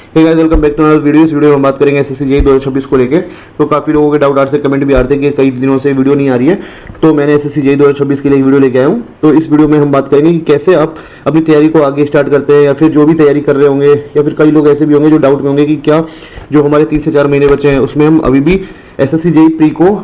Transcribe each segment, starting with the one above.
Hey guys, welcome back to another video. इस वीडियो में हम बात करेंगे एसएससी जेईई 2026 को लेके। तो काफ़ी लोगों के डाउट आ रहे थे, कमेंट भी आ रहे थे कि कई दिनों से वीडियो नहीं आ रही है, तो मैंने एसएससी जेईई 2026 के लिए वीडियो लेके आया हूँ। तो इस वीडियो में हम बात करेंगे कि कैसे आप अपनी तैयारी को आगे स्टार्ट करते हैं, या फिर जो भी तैयारी कर रहे होंगे, या फिर कई लोग ऐसे भी होंगे जो डाउट में होंगे कि क्या जो हमारे 3 से 4 महीने बचे हैं उसमें हम अभी भी एसएससी जेईई प्री को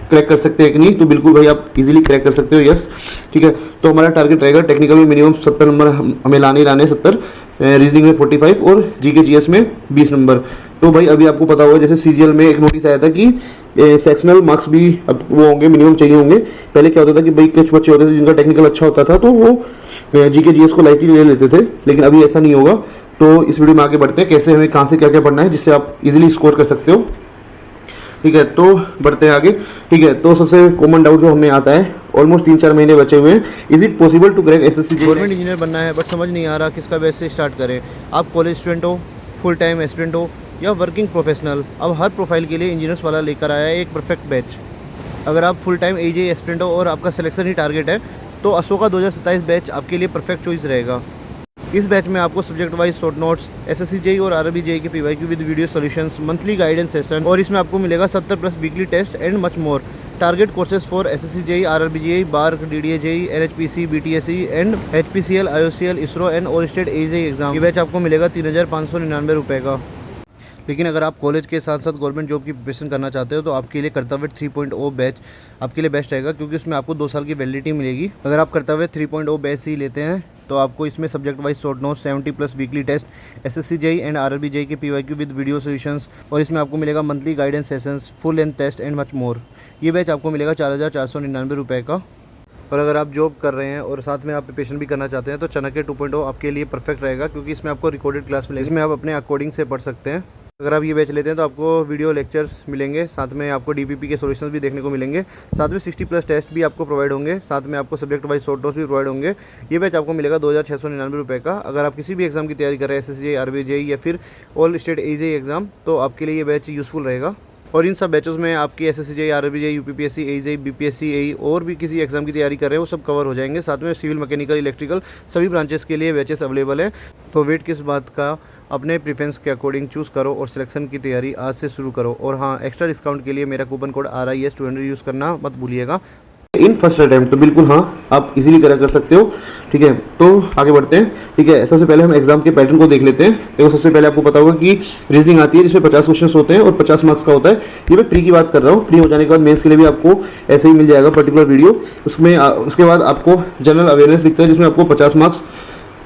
क्रैक कर सकते हैं कि नहीं। तो बिल्कुल भाई, आप इजीली क्रैक कर सकते हो, यस, ठीक है। तो हमारा टारगेट रहेगा टेक्निकल में मिनिमम 70 नंबर हमें लाने 70, रीजनिंग में 45 और जीके जीएस में 20 नंबर। तो भाई अभी आपको पता होगा, जैसे सीजीएल में एक नोटिस आया था कि सेक्शनल मार्क्स भी अब वो होंगे, मिनिमम चाहिए होंगे। पहले क्या होता था कि भाई कुछ बच्चे होते थे जिनका टेक्निकल अच्छा होता था तो वो जीके जीएस को लाइटली ले लेते थे, लेकिन अभी ऐसा नहीं होगा। तो इस वीडियो में आगे बढ़ते हैं, कैसे हमें कहाँ से क्या क्या पढ़ना है जिससे आप इजीली स्कोर कर सकते हो, ठीक है। तो बढ़ते हैं आगे, ठीक है। तो सबसे कॉमन डाउट जो हमें आता है, ऑलमोस्ट 3-4 महीने बचे हुए हैं, is it possible to crack SSC JE? Government engineer बनना है बट समझ नहीं आ रहा किसका बेस से स्टार्ट करें। आप कॉलेज स्टूडेंट हो, फुल टाइम एस्पिरेंट हो या वर्किंग प्रोफेशनल, अब हर प्रोफाइल के लिए इंजीनियर्स वाला लेकर आया है एक परफेक्ट बैच। अगर आप फुल टाइम एजेई एस्पिरेंट हो और आपका सिलेक्शन ही टारगेट है तो अशोका 2027 बैच आपके लिए परफेक्ट चॉइस रहेगा। इस बैच में आपको subject wise short notes, SSC JE और आरआरबी जेईई के PYQ with video solutions, monthly guidance session, और इसमें आपको मिलेगा 70+ weekly test and much more. Target courses for SSC JE, RRB JE, बार, DDA JE, NHPC, BTSE and HPCL, IOCL, ISRO and all state AJE exam. ये batch आपको मिलेगा 3599 रुपये का। लेकिन अगर आप कॉलेज के साथ साथ गवर्नमेंट जॉब की प्रिपरेशन करना चाहते हो तो आपके लिए कर्तव्य 3.0 बैच आपके लिए बेस्ट रहेगा, क्योंकि उसमें आपको 2 साल की वैलिडिटी मिलेगी। अगर आप कर्तव्य 3.0 बैच ही लेते हैं तो आपको इसमें subject wise short notes, 70+ weekly test, SSC JE and RRB JE के पीवाईक्यू विद वीडियो सॉल्यूशंस, और इसमें आपको मिलेगा monthly guidance sessions, full length test and much more. ये बैच आपको मिलेगा 4499 रुपये का। और अगर आप जॉब कर रहे हैं और साथ में आप प्रिपरेशन भी करना चाहते हैं तो चाणक्य 2.0 आपके लिए परफेक्ट रहेगा, क्योंकि इसमें आपको रिकॉर्डेड क्लास मिलेगी, इसमें आप अपने अकॉर्डिंग से पढ़ सकते हैं। अगर आप ये बैच लेते हैं तो आपको वीडियो लेक्चर्स मिलेंगे, साथ में आपको डीपीपी के सॉल्यूशंस भी देखने को मिलेंगे, साथ में 60+ टेस्ट भी आपको प्रोवाइड होंगे, साथ में आपको सब्जेक्ट वाइज शॉर्ट नोट्स भी प्रोवाइड होंगे। ये बैच आपको मिलेगा 2699 रुपये का। अगर आप किसी भी एग्जाम की तैयारी कर रहे हैं, एसएससी जेईई, आरआरबी जेईई या फिर ऑल स्टेट एजेई एग्जाम, तो आपके लिए ये बैच यूज़फुल रहेगा। और इन सब बैचेस में आपकी SSC JE, RRB JE, UPPSC, AJE, BPSC, AE और भी किसी एग्जाम की तैयारी कर रहे हैं वो सब कवर हो जाएंगे। साथ में सिविल, मैकेनिकल, इलेक्ट्रिकल सभी ब्रांचेस के लिए बैचेस अवेलेबल हैं। तो वेट किस बात का, अपने प्रेफरेंस के अकॉर्डिंग चूज़ करो और सिलेक्शन की तैयारी आज से शुरू करो। और हाँ, एक्स्ट्रा डिस्काउंट के लिए मेरा कूपन कोड RIS 200 यूज़ करना मत भूलिएगा इन फर्स्ट अटेम्प्ट। तो बिल्कुल हाँ, आप इजीली कर सकते हो, ठीक है। तो आगे बढ़ते हैं, ठीक है। सबसे पहले हम एग्जाम के पैटर्न को देख लेते हैं। देखो, सबसे पहले आपको पता होगा कि रीजनिंग आती है जिसमें 50 क्वेश्चन होते हैं और 50 मार्क्स का होता है। ये मैं प्री की बात कर रहा हूँ। प्री हो जाने के बाद मेंस के लिए भी आपको ऐसे ही मिल जाएगा पर्टिकुलर वीडियो। उसमें उसके बाद आपको जनरल अवेयरनेस दिखता है जिसमें आपको 50 मार्क्स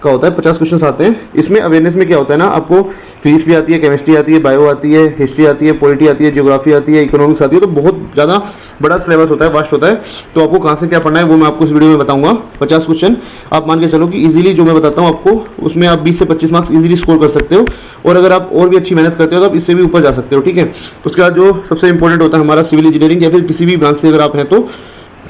का होता है, 50 क्वेश्चन आते हैं। इसमें अवेयरनेस में क्या होता है ना, आपको फिजिक्स भी आती है, केमिस्ट्री आती है, बायो आती है, हिस्ट्री आती है, पॉलिटी आती है, ज्योग्राफी आती है, इकोनॉमिक्स आती है। तो बहुत ज़्यादा बड़ा सिलेबस होता है, वास्ट होता है। तो आपको कहाँ से क्या पढ़ना है वो मैं आपको इस वीडियो में बताऊंगा। 50 क्वेश्चन आप मान के चलो कि इजीली जो मैं बताता हूँ आपको, उसमें आप 20 से 25 मार्क्स इजीली स्कोर कर सकते हो। और अगर आप और भी अच्छी मेहनत करते हो तो आप इससे भी ऊपर जा सकते हो, ठीक है। उसके बाद जो सबसे इंपॉर्टेंट होता है हमारा सिविल इंजीनियरिंग या फिर किसी भी ब्रांच से अगर आप हैं तो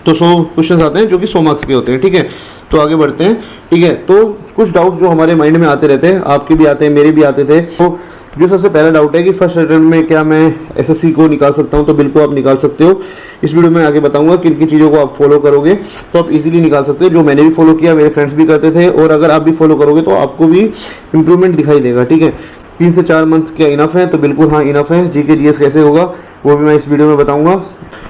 100 क्वेश्चन आते हैं जो कि 100 मार्क्स के होते हैं, ठीक है। तो आगे बढ़ते हैं, ठीक है। तो कुछ डाउट्स जो हमारे माइंड में आते रहते हैं, आपके भी आते हैं, मेरे भी आते थे। तो जो सबसे पहला डाउट है कि फर्स्ट अटेम्प्ट में क्या मैं एसएससी को निकाल सकता हूं, तो बिल्कुल आप निकाल सकते हो। इस वीडियो में आगे बताऊंगा किन किन चीज़ों को आप फॉलो करोगे तो आप इजीली निकाल सकते हो। जो मैंने भी फॉलो किया, मेरे फ्रेंड्स भी करते थे, और अगर आप भी फॉलो करोगे तो आपको भी इंप्रूवमेंट दिखाई देगा, ठीक है। 3 से 4 मंथ क्या इनफ है? तो बिल्कुल हाँ, इनफ है। जीके जीएस कैसे होगा वो भी मैं इस वीडियो में बताऊंगा।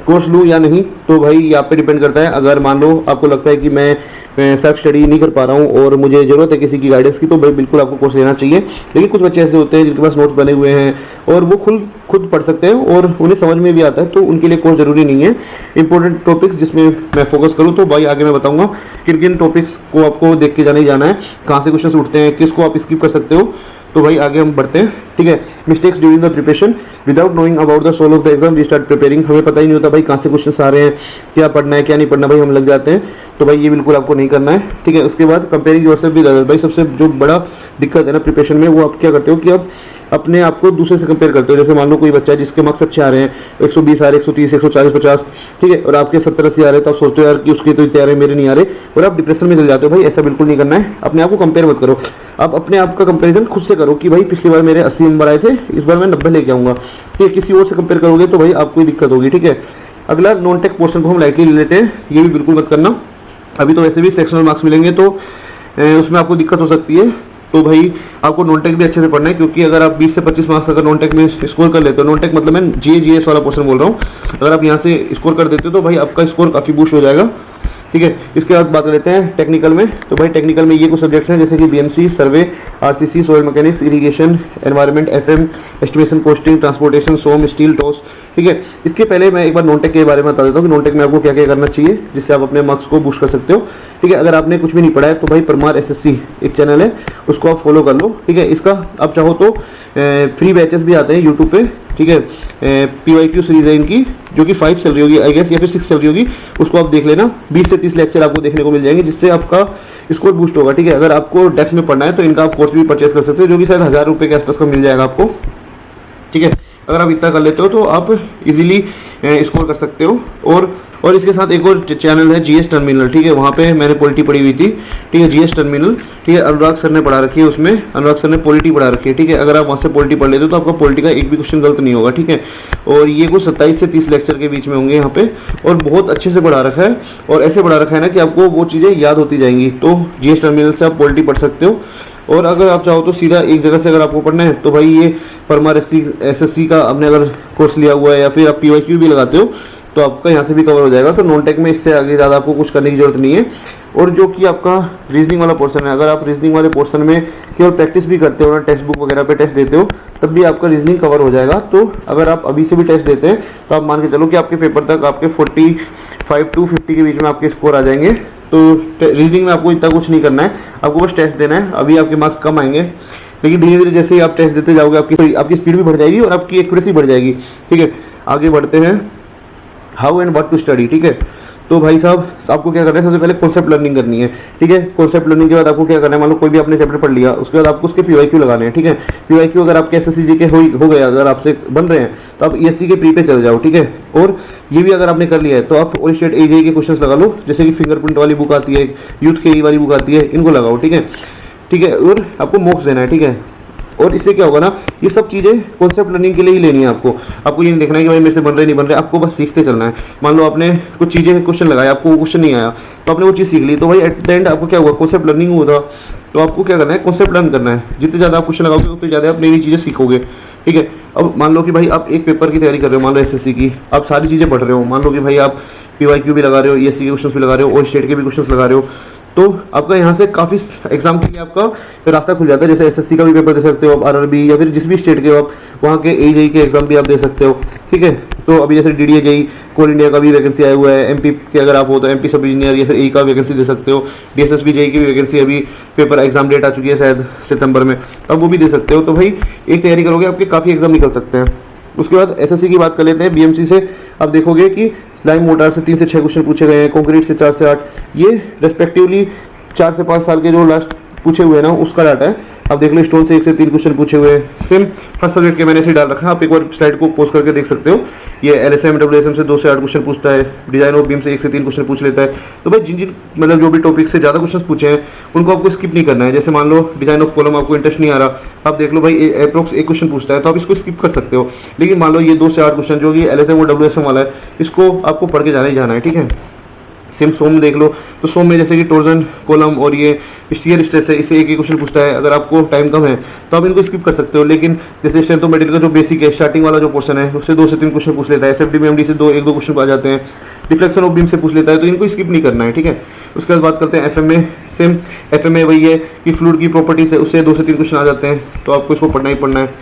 कोर्स लूँ या नहीं तो भाई आप पे डिपेंड करता है। अगर मान लो आपको लगता है कि मैं सेल्फ स्टडी नहीं कर पा रहा हूँ और मुझे ज़रूरत है किसी की गाइडेंस की, तो भाई बिल्कुल आपको कोर्स लेना चाहिए। लेकिन कुछ बच्चे ऐसे होते हैं जिनके पास नोट्स बने हुए हैं और वो खुद पढ़ सकते हैं और उन्हें समझ में भी आता है, तो उनके लिए कोर्स ज़रूरी नहीं है। इंपॉर्टेंट टॉपिक्स जिसमें मैं फोकस करूँ तो भाई आगे मैं बताऊँगा किन किन टॉपिक्स को आपको देख के जाना ही जाना है, कहाँ से क्वेश्चन उठते हैं, किसको आप स्किप कर सकते हो। तो भाई आगे हम बढ़ते हैं, ठीक है। Mistakes during the preparation, without knowing about the soul of the exam we start preparing. हमें पता ही नहीं होता भाई कहाँ से क्वेश्चन आ रहे हैं, क्या पढ़ना है क्या नहीं पढ़ना, भाई हम लग जाते हैं। तो भाई ये बिल्कुल आपको नहीं करना है, ठीक है। उसके बाद कंपेयरिंग योरसेल्फ विद अदर, भाई सबसे जो बड़ा दिक्कत है ना प्रिपरेशन में, वो आप क्या करते हो कि आप अपने आप को दूसरे से कंपेयर करते हो। जैसे मान लो कोई बच्चा है जिसके मार्क्स अच्छे आ रहे हैं, 120 आ रहे, 130, 140, 50, ठीक है, और आपके 70-80 आ रहे हैं, तो आप सोचते हो यार कि उसके तो इतने आ रहे, मेरे नहीं आ रहे, और आप डिप्रेशन में चले जाते हो। भाई ऐसा बिल्कुल नहीं करना है, अपने आप को कंपेयर मत करो। आप अपने आप का कंपेरिजन खुद से करो कि भाई पिछली बार मेरे 80 नंबर आए थे, इस बार मैं 90 लेके आऊँगा, ठीक है। किसी और से कंपेयर करोगे तो भाई आपको दिक्कत होगी, ठीक है। अगला नॉन टेक पोर्शन को हम लाइटली ले लेते हैं, ये भी बिल्कुल मत करना। अभी तो वैसे भी सेक्शनल मार्क्स मिलेंगे तो उसमें आपको दिक्कत हो सकती है। तो तो भाई आपको नॉन टेक भी अच्छे से पढ़ना है, क्योंकि अगर आप 20 से 25 मार्क्स अगर नॉन टेक में स्कोर कर लेते हो, नॉन टेक मतलब मैं जीएस वाला पोर्शन बोल रहा हूँ, अगर आप यहाँ से स्कोर कर देते हो तो भाई आपका स्कोर काफ़ी बूस्ट हो जाएगा। ठीक है, इसके बाद बात कर लेते हैं टेक्निकल में। तो भाई टेक्निकल में ये कुछ सब्जेक्ट्स हैं जैसे कि BMC, survey, RCC, soil mechanics, irrigation, environment, FM, estimation, costing, transportation, SOM, steel, TOS. ठीक है, इसके पहले मैं एक बार नॉन टेक के बारे में बता देता हूँ कि नॉन टेक में आपको क्या क्या करना चाहिए जिससे आप अपने मार्क्स को बूस्ट कर सकते हो। ठीक है, अगर आपने कुछ भी नहीं पढ़ा है तो भाई परमार एसएससी एक चैनल है, उसको आप फॉलो कर लो। ठीक है, इसका आप चाहो तो फ्री बैचेस भी आते हैं यूट्यूब पे। ठीक है, PYQ सीरीज है इनकी, जो कि 5 चल रही होगी आई गेस, या फिर 6 चल रही होगी, उसको आप देख लेना। 20 से 30 लेक्चर आपको देखने को मिल जाएंगे जिससे आपका स्कोर बूस्ट होगा। ठीक है, अगर आपको डेप्थ में पढ़ना है तो इनका आप कोर्स भी परचेस कर सकते हो, जो कि शायद 1000 रुपये के आसपास का मिल जाएगा आपको। ठीक है, अगर आप इतना कर लेते हो तो आप इजीली स्कोर कर सकते हो। और इसके साथ एक और चैनल है जीएस टर्मिनल। ठीक है, वहाँ पे मैंने पॉलिटी पढ़ी हुई थी। ठीक है, जीएस टर्मिनल। ठीक है, अनुराग सर ने पढ़ा रखी है, उसमें अनुराग सर ने पॉलिटी पढ़ा रखी है। ठीक है, अगर आप वहाँ से पॉलिटी पढ़ लेते हो तो आपका पॉलिटी का एक भी क्वेश्चन गलत नहीं होगा। ठीक है, और ये कुछ 27 से 30 लेक्चर के बीच में होंगे यहाँ पे, और बहुत अच्छे से पढ़ा रखा है, और ऐसे पढ़ा रखा है ना कि आपको वो चीज़ें याद होती जाएंगी। तो जीएस टर्मिनल से आप पॉलिटी पढ़ सकते हो। और अगर आप चाहो तो सीधा एक जगह से अगर आपको पढ़ना है तो भाई ये परमार एसएससी का आपने अगर कोर्स लिया हुआ है या फिर आप PYQ भी लगाते हो तो आपका यहाँ से भी कवर हो जाएगा। तो नॉन टेक में इससे आगे ज़्यादा आपको कुछ करने की जरूरत नहीं है। और जो कि आपका रीजनिंग वाला पोर्शन है, अगर आप रीजनिंग वाले पोर्शन में केवल प्रैक्टिस भी करते हो ना, टेक्स्ट बुक वगैरह पे टेस्ट देते हो, तब भी आपका रीजनिंग कवर हो जाएगा। तो अगर आप अभी से भी टेस्ट देते हैं तो आप मान के चलो कि आपके पेपर तक आपके 45 to 50 के बीच में आपके स्कोर आ जाएंगे। तो रीजनिंग में आपको इतना कुछ नहीं करना है, आपको बस टेस्ट देना है। अभी आपके मार्क्स कम आएंगे, लेकिन धीरे धीरे जैसे ही आप टेस्ट देते जाओगे आपकी स्पीड भी बढ़ जाएगी और आपकी एक्यूरेसी बढ़ जाएगी। ठीक है, आगे बढ़ते हैं, how and what to study. ठीक है, तो भाई साहब आपको क्या करना है, सबसे पहले कॉन्सेप्ट लर्निंग करनी है। ठीक है, कॉन्सेप्ट लर्निंग के बाद आपको क्या करना है, मान लो कोई भी आपने चैप्टर पढ़ लिया, उसके बाद आपको उसके PYQ लगाने हैं। ठीक है, PYQ अगर आपके SSC के हो गया, अगर आपसे बन रहे हैं तो आप ESC के प्री पे चले जाओ। ठीक है, और ये भी अगर आपने कर लिया है तो आप ऑल स्टेट AJE के क्वेश्चंस लगा लो, जैसे कि फिंगरप्रिंट वाली बुक आती है, यूथ KE वाली बुक आती है, इनको लगाओ। ठीक है, ठीक है, और आपको मॉक्स देना है। ठीक है, और इससे क्या होगा ना, ये सब चीज़ें कॉन्सेप्ट लर्निंग के लिए ही लेनी है आपको ये नहीं देखना है कि भाई मेरे से बन रहे नहीं बन रहे, आपको बस सीखते चलना है। मान लो आपने कुछ चीज़ें क्वेश्चन लगाया, आपको वो क्वेश्चन नहीं आया तो आपने वो चीज़ सीख ली, तो भाई एट द एंड आपको क्या हुआ, कॉन्सेप्ट लर्निंग हुआ था। तो आपको क्या करना है, कॉन्सेप्ट लर्न करना है। जितने ज़्यादा आप क्वेश्चन लगाओगे उतनी ज़्यादा आप नई नई चीज़ें सीखोगे। ठीक है, अब मान लो कि भाई आप एक पेपर की तैयारी कर रहे हो, मान लो SSC की, आप सारी चीज़ें पढ़ रहे हो, मान लो कि भाई आप PYQ भी लगा रहे हो, ESC के क्वेश्चन भी लगा रहे हो और स्टेट के भी क्वेश्चन लगा रहे हो, तो आपका यहाँ से काफ़ी एग्जाम के लिए आपका रास्ता खुल जाता है। जैसे SSC का भी पेपर दे सकते हो आप, RRB या फिर जिस भी स्टेट के हो आप, वहाँ के AJE के एग्जाम भी आप दे सकते हो। ठीक है, तो अभी जैसे DDA JEE कोल इंडिया का भी वैकेंसी आया हुआ है, MP के अगर आप हो तो MP सब इंजीनियर या फिर AE का वैकेंसी दे सकते हो। DSSB JEE की भी वैकेंसी अभी पेपर एग्जाम डेट आ चुकी है शायद सितंबर में, अब वो भी दे सकते हो। तो भाई एक तैयारी करोगे आपके काफ़ी एग्जाम निकल सकते हैं। उसके बाद SSC की बात कर लेते हैं। BMC से आप देखोगे कि स्लाइम मोटार से 3 से 6 क्वेश्चन पूछे गए हैं, कंक्रीट से 4 से 8, ये रेस्पेक्टिवली 4 से 5 साल के जो लास्ट पूछे हुए हैं ना उसका डाटा है। आप देख लो, स्टोन से 1 से 3 क्वेश्चन पूछे हुए हैं, सेम हर सब्जेक्ट के मैंने से डाल रखा है। आप एक बार स्लाइड को पोस्ट करके देख सकते हो। ये LSM WSM से 2 से 8 क्वेश्चन पूछता है, डिजाइन ऑफ बीम से 1 से 3 क्वेश्चन पूछ लेता है। तो भाई जिन मतलब जो भी टॉपिक से ज़्यादा क्वेश्चन पूछे हैं उनको आपको स्किप नहीं करना है। जैसे मान लो डिजाइन ऑफ कॉलम आपको इंटरेस्ट नहीं आ रहा, आप देख लो भाई अप्रोक्स 1 क्वेश्चन पूछता है तो आप इसको स्किप कर सकते हो। लेकिन मान लो ये 2 से 8 क्वेश्चन जो कि LSM और WSM वाला है, इसको आपको पढ़ के जाना ही जाना है। ठीक है, सेम सोम में देख लो, तो सोम में जैसे कि टोर्जन कॉलम और ये शियर स्ट्रेस है, इससे एक ही क्वेश्चन पूछता है। अगर आपको टाइम कम है तो आप इनको स्किप कर सकते हो। लेकिन जैसे स्ट्रेंथ ऑफ मटेरियल का जो बेसिक है, स्टार्टिंग वाला जो पोर्शन है, उससे 2 से 3 क्वेश्चन पूछ लेता है। SFD में MD से 1-2 क्वेश्चन आ जाते हैं। डिफ्लेक्शन ऑफ बीम से पूछ लेता है, तो इनको स्किप नहीं करना है। ठीक है, उसके बाद बात करते हैं FM में। सेम FM में वही है कि फ्लूइड की प्रॉपर्टीज है, उससे 2 से 3 क्वेश्चन आ जाते हैं, तो आपको इसको पढ़ना ही पढ़ना है।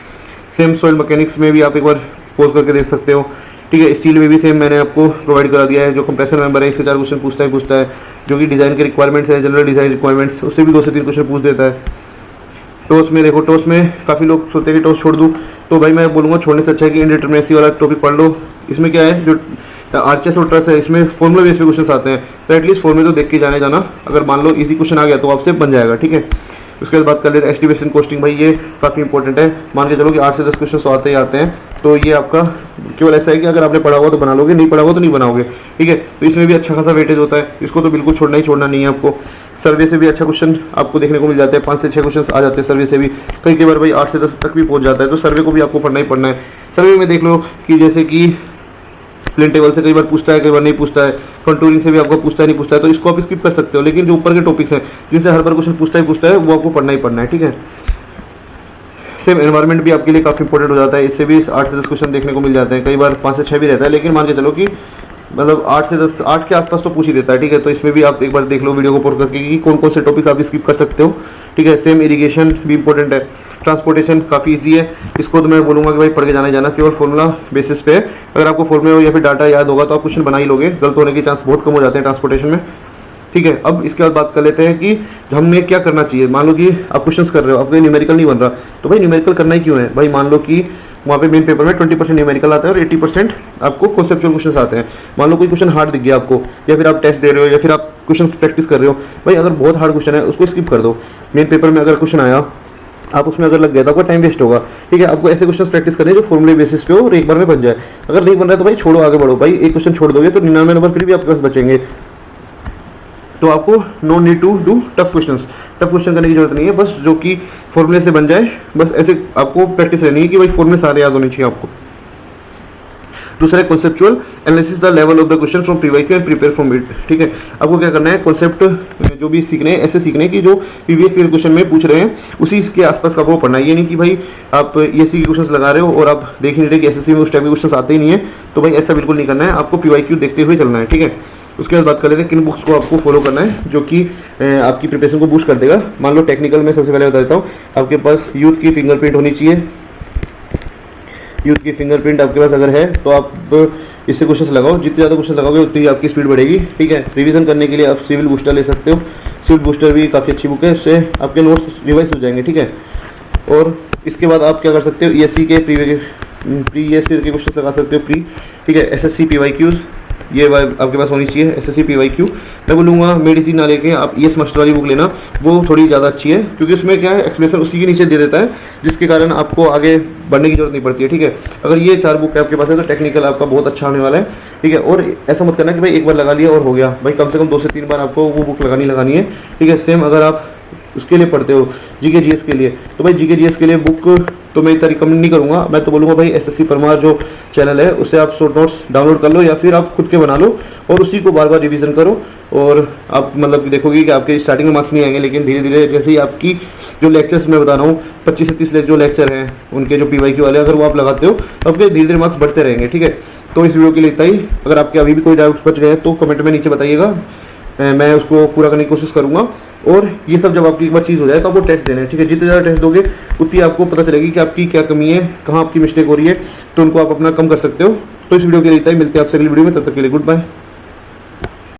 सेम सॉइल मैकेनिक्स में भी आप एक बार पोज करके देख सकते हो। ठीक है, स्टील में भी सेम मैंने आपको प्रोवाइड करा दिया है। जो कंप्रेसर मेंबर है 1 से 4 क्वेश्चन पूछता है, जो कि डिज़ाइन के रिक्वायरमेंट्स है, जनरल डिज़ाइन रिक्वायरमेंट्स, उससे भी 2 से 3 क्वेश्चन पूछ देता है। टॉस में देखो, टॉस में काफ़ी लोग सोचते हैं कि टॉस छोड़ दूँ, तो भाई मैं बोलूँगा छोड़ने से अच्छा है कि इंडिटरमिनेसी वाला टॉपिक पढ़ लो। इसमें क्या है, जो RHS और ट्रस है, इसमें फॉर्मूला बेस पे क्वेश्चन आते हैं, तो एटलीस्ट फॉर्मूले तो देख के जाना। अगर मान लो इजी क्वेश्चन आ गया तो आपसे बन जाएगा। ठीक है, उसके बाद बात कर लेते हैं एस्टिमेशन कोस्टिंग। भाई ये काफ़ी इंपॉर्टेंट है, मान के चलो कि 8 से 10 क्वेश्चन तो आते ही आते हैं। तो ये आपका केवल ऐसा है कि अगर आपने पढ़ा हुआ तो बना लोगे, नहीं पढ़ा हुआ तो नहीं बनाओगे। ठीक है, तो इसमें भी अच्छा खासा वेटेज होता है, इसको तो बिल्कुल छोड़ना नहीं है आपको। सर्वे से भी अच्छा क्वेश्चन आपको देखने को मिल जाता है, 5 से 6 क्वेश्चन आ जाते हैं सर्वे से भी, कई बार भाई 8 से 10 तक भी पहुंच जाता है। तो सर्वे को भी आपको पढ़ना ही पढ़ना है। सर्वे में देख लो कि जैसे कि प्लेन टेबल से कई बार पूछता है, कई बार नहीं पूछता है, कंटूरिंग से भी आपको पूछता है नहीं पूछता है, तो इसको आप स्किप कर सकते हो। लेकिन जो ऊपर के टॉपिक्स हैं जिनसे हर बार क्वेश्चन पूछता है वो आपको पढ़ना ही पढ़ना है, ठीक है। सेम एनवायरनमेंट भी आपके लिए काफ़ी इंपॉर्टेंट हो जाता है, इससे भी 8 से 10 क्वेश्चन देखने को मिल जाते हैं, कई बार 5 से 6 भी रहता है, लेकिन मान के चलो कि मतलब 8 से 10, 8 के आसपास तो पूछ ही देता है, ठीक है। तो इसमें भी आप एक बार देख लो वीडियो को पढ़ करके कि कौन कौन से टॉपिक्स आप स्किप कर सकते हो, ठीक है। सेम इरिगेशन भी इंपॉर्टेंट है, ट्रांसपोर्टेशन काफ़ी ईजी है, इसको तो मैं बोलूँगा कि भाई पढ़ के जाना केवल फॉर्मूला बेसिस पे है। अगर आपको फॉर्मूला या फिर डाटा याद होगा तो आप क्वेश्चन बना ही लोगे, गलत होने के चांस बहुत कम हो जाते हैं ट्रांसपोर्टेशन में, ठीक है। अब इसके बाद बात कर लेते हैं कि हमने क्या करना चाहिए। मान लो कि आप क्वेश्चंस कर रहे हो, आपको न्यूमेरिकल नहीं बन रहा, तो भाई न्यूमेरिकल करना ही क्यों है भाई। मान लो कि वहाँ पे मेन पेपर में 20% न्यूमेरिकल आता है और 80% आपको कॉन्सेप्चुअल क्वेश्चन आते हैं। मान लो कोई क्वेश्चन हार्ड दिख गया आपको, या फिर आप टेस्ट दे रहे हो, या फिर आप क्वेश्चन प्रैक्टिस कर रहे हो, भाई अगर बहुत हार्ड क्वेश्चन है उसको स्किप कर दो। मेन पेपर में अगर क्वेश्चन आया, आप उसमें अगर लग गया तो आपका टाइम वेस्ट होगा, ठीक है। आपको ऐसे क्वेश्चन प्रैक्टिस करने जो फॉर्मूले बेसिस पे हो और एक बार में बन जाए। अगर नहीं बन रहा है तो भाई छोड़ो, आगे बढ़ो। भाई एक क्वेश्चन छोड़ दोगे तो 99 नंबर फिर भी आपके पास बचेंगे। तो आपको no need to do tough question करने की जरूरत नहीं है, बस जो कि फॉर्मूले से बन जाए, बस ऐसे आपको प्रैक्टिस रहनी है कि भाई फॉर्मूले सारे याद होने चाहिए आपको। दूसरा है conceptual analysis the level of the question from PYQ and prepare from it, ठीक है। आपको क्या करना है, कॉन्सेप्ट जो भी सीखने हैं ऐसे सीखने कि जो प्रीवियस ईयर क्वेश्चन में पूछ रहे हैं उसी के आसपास का आपको पढ़ना है। ये नहीं कि भाई आप एससी के क्वेश्चन लगा रहे हो और आप देख ही नहीं रहे कि एसएससी में उस टाइप के क्वेश्चन आते ही नहीं है, तो भाई ऐसा बिल्कुल नहीं करना है, आपको पीवाईक्यू देखते हुए चलना है, ठीक है। उसके बाद बात कर लेते हैं किन बुक्स को आपको फॉलो करना है जो कि आपकी प्रिपरेशन को बूस्ट कर देगा। मान लो टेक्निकल में सबसे पहले बता देता हूँ, आपके पास यूथ की फिंगरप्रिंट होनी चाहिए। यूथ की फिंगरप्रिंट आपके पास अगर है तो आप इससे क्वेश्चन लगाओ, जितने ज़्यादा क्वेश्चन लगाओगे उतनी ही आपकी स्पीड बढ़ेगी, ठीक है। रिवीजन करने के लिए आप सिविल बूस्टर ले सकते हो, सिविल बूस्टर भी काफ़ी अच्छी बुक है, इससे आपके नोट्स रिवाइज हो जाएंगे, ठीक है। और इसके बाद आप क्या कर सकते हो, ईएससी के प्रीवियस ईयर के क्वेश्चन लगा सकते हो ठीक है। एसएससी पीवाईक्यूज ये आपके पास होनी चाहिए, एसएससी पीवाईक्यू। मैं बोलूँगा मेडिसिन ना लेके आप ईएस मास्टर वाली बुक लेना, वो थोड़ी ज़्यादा अच्छी है, क्योंकि उसमें क्या है एक्सप्लेनेशन उसी के नीचे दे देता है, जिसके कारण आपको आगे बढ़ने की जरूरत नहीं पड़ती है, ठीक है। अगर ये 4 बुक आपके पास है तो टेक्निकल आपका बहुत अच्छा होने वाला है, ठीक है। और ऐसा मत करना कि भाई एक बार लगा लिया और हो गया, भाई कम से कम 2 से 3 बार आपको वो बुक लगानी है, ठीक है। सेम अगर आप उसके लिए पढ़ते हो जीके जीएस के लिए, तो भाई जीके जीएस के लिए बुक तो मैं इतना रिकमेंड नहीं करूँगा। मैं तो बोलूँगा भाई एसएससी परमार जो चैनल है उससे आप शॉर्ट नोट्स डाउनलोड कर लो, या फिर आप खुद के बना लो और उसी को बार बार रिवीजन करो, और आप मतलब कि देखोगे कि आपके स्टार्टिंग में मार्क्स नहीं आएंगे, लेकिन धीरे धीरे जैसे ही आपकी जो लेक्चर्स मैं बता रहा हूँ 25 से 30 जो लेक्चर हैं उनके जो पीवाईक्यू वाले, अगर वो आप लगाते हो तो आपके धीरे धीरे मार्क्स बढ़ते रहेंगे, ठीक है। तो इस वीडियो के लिए इतना ही। अगर आपके अभी भी कोई डाउट्स बच गए तो कमेंट में नीचे बताइएगा, मैं उसको पूरा करने की कोशिश करूंगा। और ये सब जब आपकी एक बार चीज़ हो जाए तो आपको टेस्ट देना है, ठीक है। जितने ज़्यादा टेस्ट दोगे उतनी आपको पता चलेगी कि आपकी क्या कमी है, कहाँ आपकी मिस्टेक हो रही है, तो उनको आप अपना कम कर सकते हो। तो इस वीडियो के लिए इतना ही, मिलते हैं आपसे अगली वीडियो में, तब तक के लिए गुड बाय।